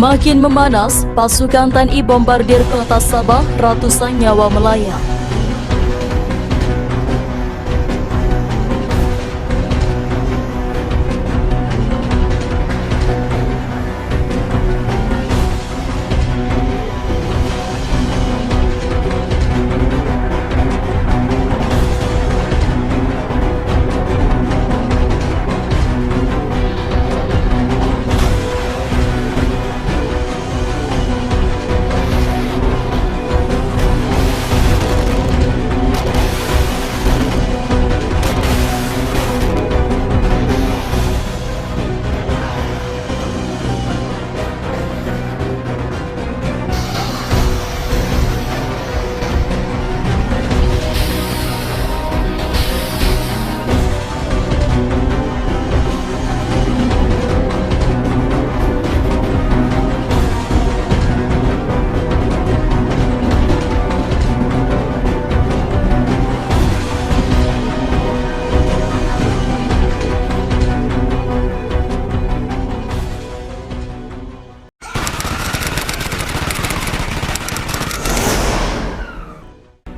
Makin memanas, pasukan TNI bombardir kota Sabah, ratusan nyawa melayang.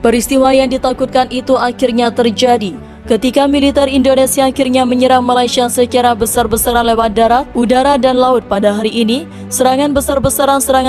Peristiwa yang ditakutkan itu akhirnya terjadi ketika militer Indonesia akhirnya menyerang Malaysia secara besar-besaran lewat darat, udara, dan laut pada hari ini. Serangan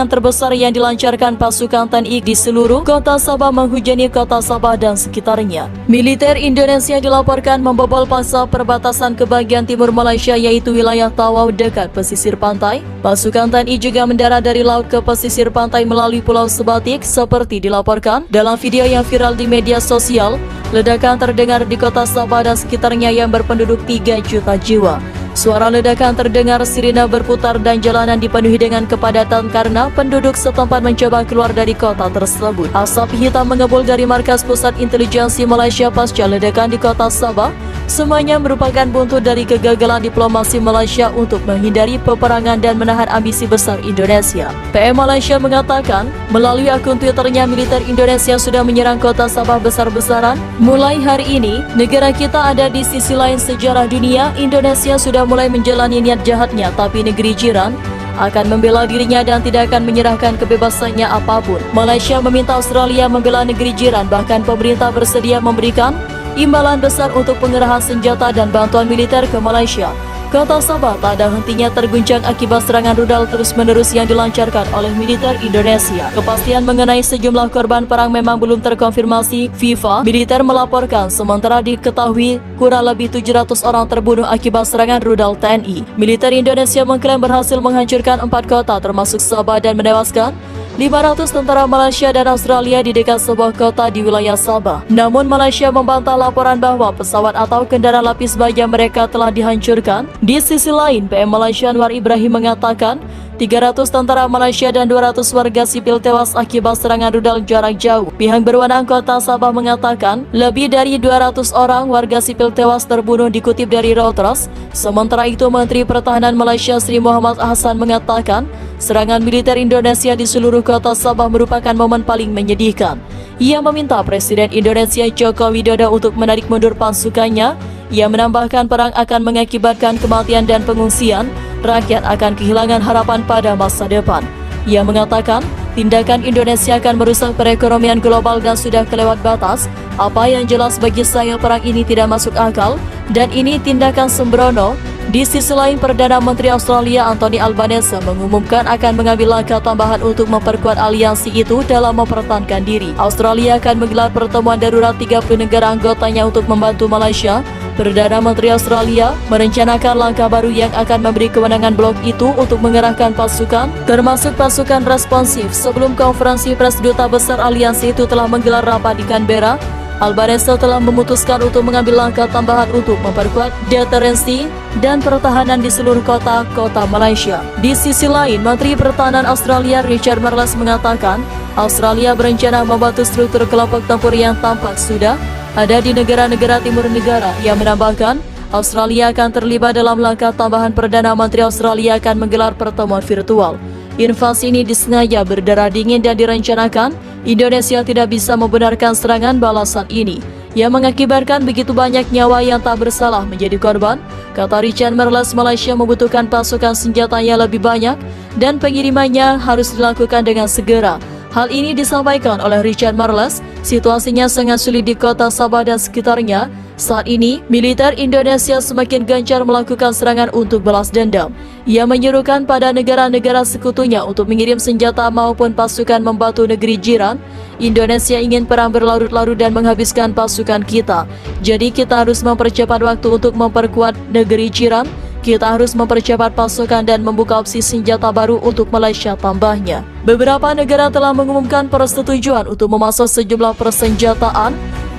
terbesar yang dilancarkan pasukan TNI di seluruh kota Sabah menghujani kota Sabah dan sekitarnya. Militer Indonesia dilaporkan membobol pagar perbatasan ke bagian timur Malaysia, yaitu wilayah Tawau dekat pesisir pantai. Pasukan TNI juga mendarat dari laut ke pesisir pantai melalui Pulau Sebatik seperti dilaporkan dalam video yang viral di media sosial. Ledakan terdengar di kota Sabah dan sekitarnya yang berpenduduk 3 juta jiwa. Suara ledakan terdengar, sirine berputar dan jalanan dipenuhi dengan kepadatan karena penduduk setempat mencoba keluar dari kota tersebut. Asap hitam mengepul dari markas pusat intelijensi Malaysia pasca ledakan di kota Sabah. Semuanya merupakan buntut dari kegagalan diplomasi Malaysia untuk menghindari peperangan dan menahan ambisi besar Indonesia. PM Malaysia mengatakan melalui akun Twitternya, militer Indonesia sudah menyerang kota Sabah besar-besaran. Mulai hari ini, negara kita ada di sisi lain sejarah dunia. Indonesia sudah mulai menjalani niat jahatnya, tapi negeri jiran akan membela dirinya dan tidak akan menyerahkan kebebasannya apapun. Malaysia meminta Australia membela negeri jiran, bahkan pemerintah bersedia memberikan imbalan besar untuk pengerahan senjata dan bantuan militer ke Malaysia. Kota Sabah tak ada hentinya terguncang akibat serangan rudal terus-menerus yang dilancarkan oleh militer Indonesia. Kepastian mengenai sejumlah korban perang memang belum terkonfirmasi. FIFA militer melaporkan sementara diketahui kurang lebih 700 orang terbunuh akibat serangan rudal TNI. Militer Indonesia mengklaim berhasil menghancurkan 4 kota termasuk Sabah dan menewaskan 500 tentara Malaysia dan Australia di dekat sebuah kota di wilayah Sabah. Namun Malaysia membantah laporan bahwa pesawat atau kendaraan lapis baja mereka telah dihancurkan. Di sisi lain, PM Malaysia Anwar Ibrahim mengatakan 300 tentara Malaysia dan 200 warga sipil tewas akibat serangan rudal jarak jauh. Pihak berwenang kota Sabah mengatakan lebih dari 200 orang warga sipil tewas terbunuh, dikutip dari Reuters. Sementara itu, Menteri Pertahanan Malaysia Sri Muhammad Hassan mengatakan serangan militer Indonesia di seluruh kota Sabah merupakan momen paling menyedihkan. Ia meminta Presiden Indonesia Joko Widodo untuk menarik mundur pasukannya. Ia menambahkan perang akan mengakibatkan kematian dan pengungsian. Rakyat akan kehilangan harapan pada masa depan. Ia mengatakan tindakan Indonesia akan merusak perekonomian global dan sudah kelewat batas. Apa yang jelas bagi saya, perang ini tidak masuk akal dan ini tindakan sembrono. Di sisi lain, Perdana Menteri Australia Anthony Albanese mengumumkan akan mengambil langkah tambahan untuk memperkuat aliansi itu dalam mempertahankan diri. Australia akan menggelar pertemuan darurat 30 negara anggotanya untuk membantu Malaysia. Perdana Menteri Australia merencanakan langkah baru yang akan memberi kewenangan blok itu untuk mengerahkan pasukan, termasuk pasukan responsif. Sebelum konferensi pers, Duta Besar Aliansi itu telah menggelar rapat di Canberra. Albanese telah memutuskan untuk mengambil langkah tambahan untuk memperkuat deterensi dan pertahanan di seluruh kota-kota Malaysia. Di sisi lain, Menteri Pertahanan Australia Richard Marles mengatakan Australia berencana membantu struktur kelompok tempur yang tampak sudah ada di negara-negara timur negara. Ia menambahkan Australia akan terlibat dalam langkah tambahan. Perdana Menteri Australia akan menggelar pertemuan virtual. Invasi ini disengaja berdarah dingin dan direncanakan. Indonesia tidak bisa membenarkan serangan balasan ini yang mengakibatkan begitu banyak nyawa yang tak bersalah menjadi korban. Kata Richard Marles, Malaysia membutuhkan pasukan senjata yang lebih banyak dan pengirimannya harus dilakukan dengan segera. Hal ini disampaikan oleh Richard Marles. Situasinya sangat sulit di kota Sabah dan sekitarnya. Saat ini, militer Indonesia semakin gencar melakukan serangan untuk balas dendam. Ia menyerukan pada negara-negara sekutunya untuk mengirim senjata maupun pasukan membantu negeri jiran. Indonesia ingin perang berlarut-larut dan menghabiskan pasukan kita. Jadi kita harus mempercepat waktu untuk memperkuat negeri jiran. Kita harus mempercepat pasukan dan membuka opsi senjata baru untuk Malaysia, tambahnya. Beberapa negara telah mengumumkan persetujuan untuk memasok sejumlah persenjataan,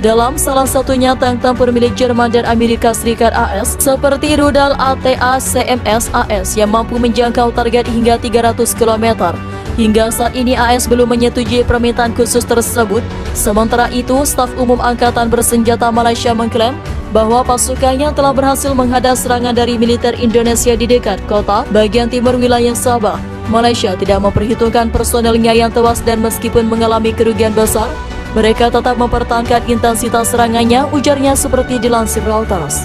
dalam salah satunya tank tempur milik Jerman dan Amerika Serikat AS, seperti rudal ATA-CMS AS yang mampu menjangkau target hingga 300 km. Hingga saat ini AS belum menyetujui permintaan khusus tersebut. Sementara itu, Staf Umum Angkatan Bersenjata Malaysia mengklaim bahwa pasukannya telah berhasil menghadang serangan dari militer Indonesia di dekat kota bagian timur wilayah Sabah. Malaysia tidak memperhitungkan personelnya yang tewas dan meskipun mengalami kerugian besar, mereka tetap mempertahankan intensitas serangannya, ujarnya seperti dilansir Reuters.